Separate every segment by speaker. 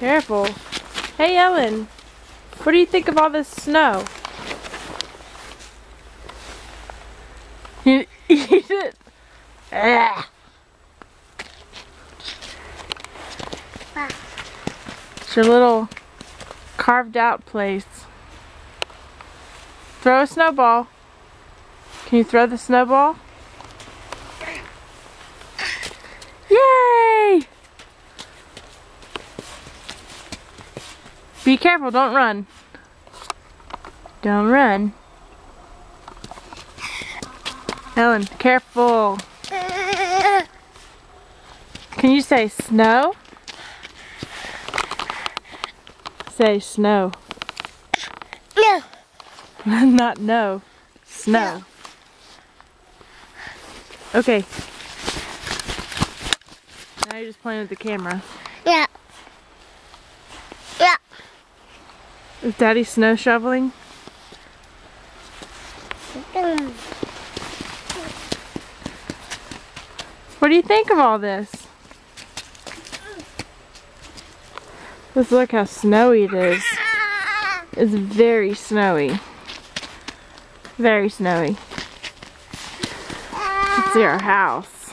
Speaker 1: Careful. Hey, Ellen. What do you think of all this snow? You eat it? Ah. It's your little carved out place. Throw a snowball. Can you throw the snowball? Yay! Be careful, don't run. Don't run. Ellen, careful. Can you say snow? Say snow.
Speaker 2: No.
Speaker 1: Not no. Snow. Okay. Now you're just playing with the camera.
Speaker 2: Yeah. Yeah.
Speaker 1: Is Daddy snow shoveling? What do you think of all this? Let's look how snowy it is. It's very snowy. Very snowy. Let's see our house.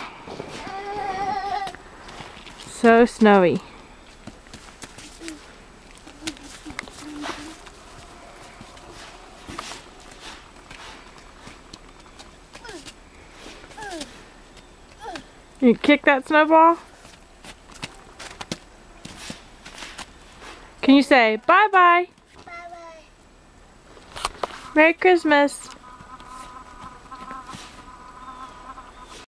Speaker 1: So snowy. You kick that snowball? Can you say bye-bye?
Speaker 2: Bye-bye.
Speaker 1: Merry Christmas.